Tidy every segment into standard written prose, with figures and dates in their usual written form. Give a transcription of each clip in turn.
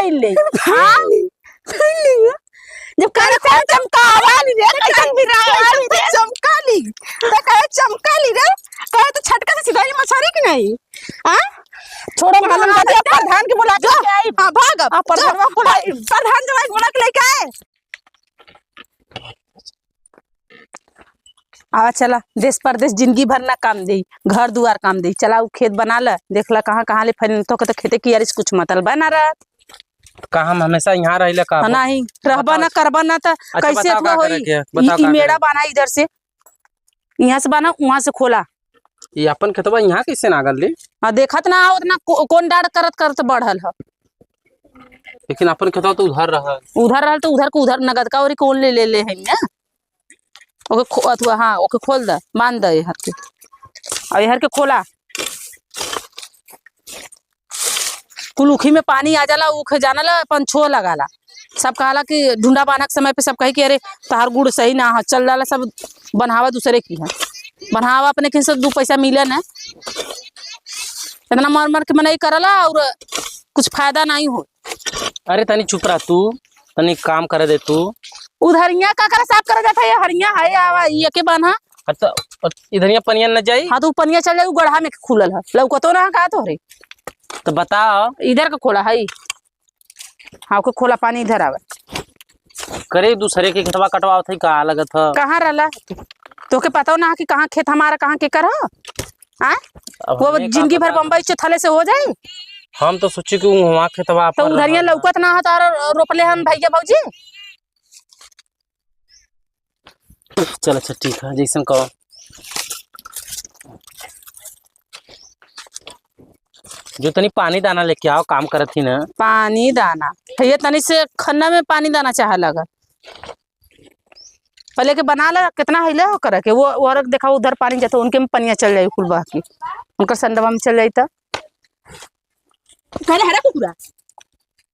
फैल ले जब करे चमकावाली रे कैसन बिरावाली रे चमकाली तो कहे चमकाली रे कहे तो छटका से सिधाई मछरी की नहीं हां छोड़ो मालूम कर दिया प्रधान के बुला के आई हां भाग अब प्रधान जवाई बुला के लेके आए आवा चला देश परदेश जिंदगी भर ना काम दे घर दुआर काम दे चला उ खेत बना ले देखला कहां ले फैन तो के खेते की यारिस कुछ मतलब बना रहा कहा हम हमेशा यहाँ रहिले का नहीं रहबा ना करबा ना तो कैसे इतना होई ई मेड़ा बना इधर से यहाँ से बना वहां से खोला ये अपन खेतबा यहाँ कैसे ना गल ली हां देखत ना उतना कौन डाड़ करत बढ़ल है लेकिन अपन खेतबा तो उधर रहल तो उधर को उधर नगद का और कौन ले है ना ओके अथवा हां ओके खोल दे मान दे हर के और हर के खोला कुलुखी में पानी आ जाला उख जाना ला अपन छो लगाला सब कहला कि ढूंढा बानक समय पे सब कहे कि अरे तहार गुड़ सही ना है चल जाला सब बनावा दूसरे की है बनावा अपने किन से 2 पैसा मिले ना इतना मर के मनाई करला और कुछ फायदा नहीं हो अरे तनी चुप रह तू तनी काम करे दे तू उधरिया का कर साफ कर जाता है हरिया है आवा ये के बना अच्छा इधरिया पनिया न जाई हां तो पनिया चल जाई गढ़ा में खुलल है लौकतो ना का तो रे तो बताओ इधर का खोला है हाँ को खोला पानी इधर आवे करे दूसरे के खेतवा कटवा थे का लगत है कहाँ रहला तो के पता ना कि कहाँ खेत हमारा कहाँ के कर वो जिंदगी भर बम्बई चौथले से हो जाए हम तो सोचे कि वहाँ खेतवा तो उधरिया लौकत ना है तार रोपले हम भैया भौजी चल अच्छा ठीक है जैसन कहो जो तनी पानी दाना लेके आओ काम करत थी ना पानी दाना भैया तनी से खन्ना में पानी दाना चाहे लगा पहले के बना ला कितना है हो करे के वो और देखा उधर पानी जाता उनके में पनिया चल जाए कुल बह की उनका संडवा में चल जाई त कहले हरे कुकुरा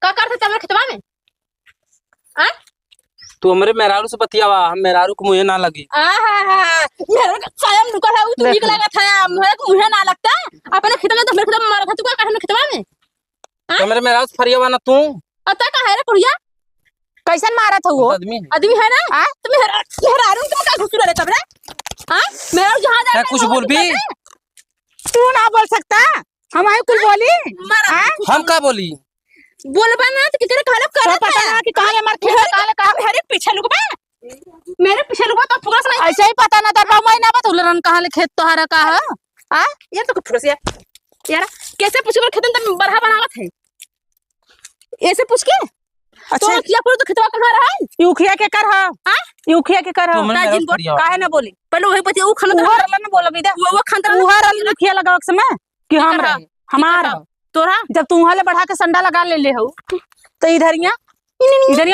का करते तमरे खेतवा में आ तू हमरे मेहरारू से बतियावा हम मेहरारू को मुझे ना लगी मेरे कायम रुका है तू ठीक लगा था मेरे को मुझे ना लगता अपने खेत में तो मेरे खेत में मारा था तू का कहने खेतवा में हमरे मेहरारू से फरियावा ना तू अता का है रे पुड़िया कैसन मारा था वो आदमी है ना तो मेहरारू का घुसुरा रे तब रे हां मेहरारू जहां जा कुछ बोल भी तू ना बोल सकता हम आए कुछ बोली हम का बोली बोलबा ना तो कितने कहले कर पता ना कि कहां मार खेत कहां हरे पीछे लुकबा मेरे पीछे लुकबा तो फुगस नहीं ऐसे ही पता ना तर मैं ना बतुलन कहां ले खेत तोहारा का है ये तो फुगस यार कैसे पूछो खेत में बरहा बनावत है ऐसे पूछ के अच्छा तो किया पूरा तो खेतवा कहां रहा है यूखिया के कर हां यूखिया के कर काहे ना बोली पहले वही पति ऊ खन उहर ना बोलबी दे वो खंतर उहर यूखिया लगाव के समय कि हम रहे हमारा तोरा जब तू वहां ले बढ़ा के संडा लगा ले हो तो इधरिया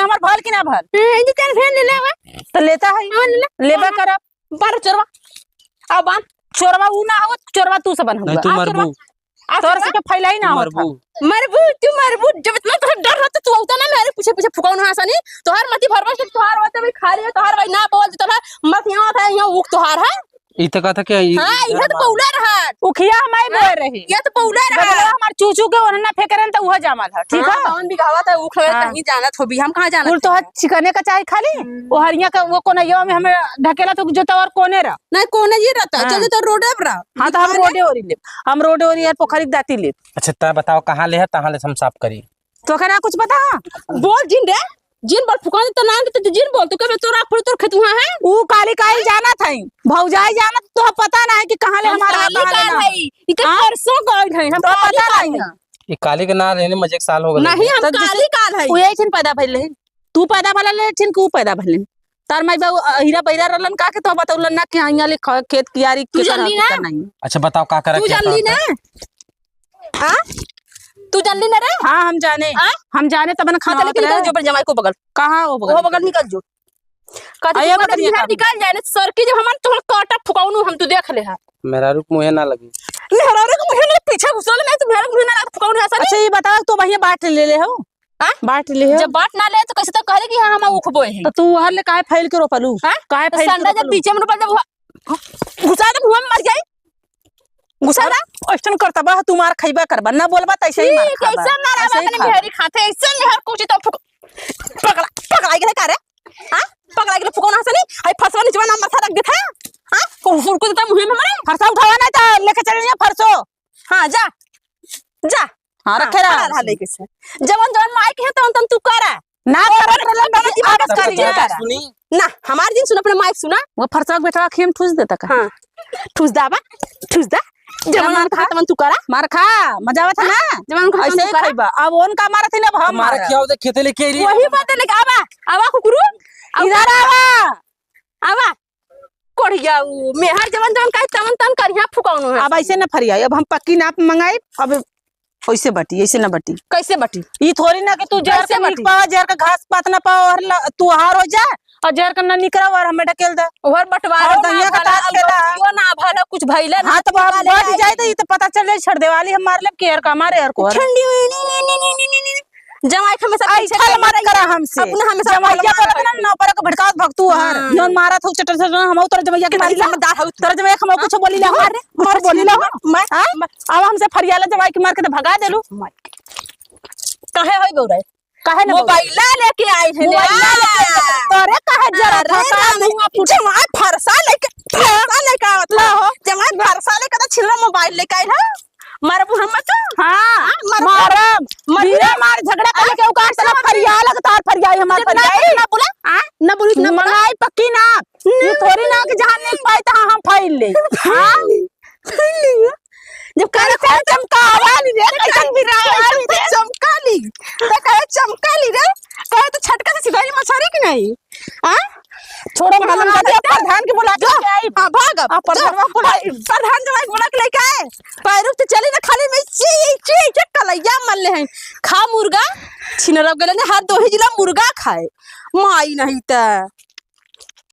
हमार भल की ना भल इंजी तेन फैन ले लेवा तो लेता है लेबा कर बार चोरवा अब बान चोरवा ऊ ना हो चोरवा तू से बन तू मरबू तोर से के फैलाई ना हो मरबू जब इतना तो डर रहता तू होता ना मेरे पीछे पीछे फुकाऊ ना हसनी तोहार मती भरवा से तोहार होते भाई खा रही तोहार भाई ना बोल तोहार मत यहां था यहां उक तोहार है ई त कथा के हां ये तो पौला रहा उखिया हमारे बोल रही ये तो पौला रहा हमार चूचू के ओरना फेकरन तो वह जामल है ठीक है कौन भी गावत है उख कहीं जानत हो भी हम कहां जानत कुल तो चिकने का चाय खाली वो हरिया का वो कोना यो में हमें ढकेला तो जो तवर कोने रा नहीं कोने जी रहता चल तो रोडे पर हां तो हम रोडे ओरी ले हम रोडे ओरी यार पोखरी दाती ले अच्छा ता बताओ कहां ले है तहां ले हम साफ करी तो कना कुछ पता बोल जिन रे जिन बोल फुका तो ना तो जिन बोल तो कबे तोरा फुल तोर खेत हुआ है ऊ काली काई जाना था भौजाई जाना तो पता ना है कि कहां ले हमारा कहां है ई के परसों गइल है हम पता नहीं है ये काली के ना रहने मजे एक साल हो गए नहीं हम काली काल है ऊ यही छिन पैदा भइल है तू पैदा भला ले छिन को पैदा भइल तार माई बाबू हीरा बैरा रहलन का के तो बतौलन ना कि यहाँ ले खेत कियारी के नहीं अच्छा बताओ का करे तू जानली ना हां तू जानली ना रे हां हम जाने तब ना खाना लेके निकल जो जमाई को बगल कहां वो बगल निकल जो आया बकरिया निकल जाए ना सर की जब हम तो काटा फुकाउनु हम तो देख ले हां मेरा रुक मुहे ना लगी मेरा रुक मुहे ना पीछे घुसल नहीं तो मेरा मुहे ना फुकाउनु ऐसा अच्छा ये बता तो भैया बाट ले हो हां बाट ले हो जब बाट ना ले तो कैसे तो कहले कि हां हम उखबो है तो तू हर ले काहे फैल के रोपलू काहे फैल संडा जब पीछे में रोपल जब घुसा दे मुंह में मर जाए गुस्सा क्वेश्चन करता बा तुम्हार खइबा करबा ना बोलबा त ऐसे ही मार खाबा कैसे मारा ऐसे ही अपने खाबा। बिहारी खाते ऐसे मेहर कुछ तो पकड़ा पकड़ा गेले का रे हां पकड़ा गेले फुकौना हसनी आई फसवा निचवा ना माथा रख देता हां को तो मुंह में मारे फरसा उठावा ना त लेके चलिए फरसो। हां जा जा हां रखे रहा रहा लेके से जवन जवन माइक है तवन तन तू करा ना करत रहला दोनों दिमाग तब कर तो लिया बात सुनी ना हमार दिन सुन अपने माइक सुना वो फरसा बेटा खेम ठूस देता का हां ठूस दाबा ठूस दा जवन खा तवन तू करा मार खा मजा आवत है ना जवन खा ऐसे ही खइबा अब ओन का मारत है ना अब हम हमारा मारा क्या होता खेते लेके आई रही वही बात लेके आवा आवा कुकुरू इधर आवा आवा कोढ़िया मेहर जवन जवन काई तवन तन करिया फुकौनो है अब ऐसे ना फरिया अब हम पक्की नाप मंगाई अब ऐसे बटी ऐसे ना बटी कैसे बटी ई थोड़ी ना कि तू जहर कैसे का नीक बटी? पावा जहर का घास पात ना पावा और तू हार हो जा और जहर का ना निकरा और हमें ढकेल दे ओहर बटवारो और दहिया का तास खेला। यो ना भला कुछ भइले ना हां तो बढ़ जाए तो ई तो पता चल जाए छड़ देवाली हम मार ले केयर का मारे यार को ठंडी जमाई हमेशा पीछे ऐसा मत करा हमसे अपने हमेशा जमैया बोलत ना ना पर के भड़कावत भक्तू हर जोन मारा था चटर से हम उतर जमैया के मारी समझदार हो तर जमैया हम कुछ बोली ला मार बोली ला अब हमसे फरियाला जमाई के मार के तो भगा देलू कहे होई बौरा काहे ना मोबाइला लेके आए थे तोरे काहे जरा था जमाई फरसा लेके आवत हो जमाई फरसा लेके तो छिलरा मोबाइल लेके आए है मारबू हम तो हां मारम धीरे मार झगड़ा कर के उकार चला फरियाला के तार फरियाई हमार फरियाई ना बोला ना बोली ना मंगाई पक्की ना ये थोड़ी ना कि जहां नहीं पाई तो हम फाइल ले हां जब करे चमकावाली रे कैसन बिरावाली रे चमकाली तो कहे चमकाली रे कहे तो छटका से सिधारी मछारी की नहीं हां छोड़ो मालूम कर दिया प्रधान के बुला के आई हां भाग अब प्रधान बुलाई प्रधान जवाई बुला के लेके आए पैरुक तो चली ना खाली में ची कलैया मल ले हैं खा मुर्गा छिनरब गेले ने हाथ दोही जिला मुर्गा खाए माई नहीं त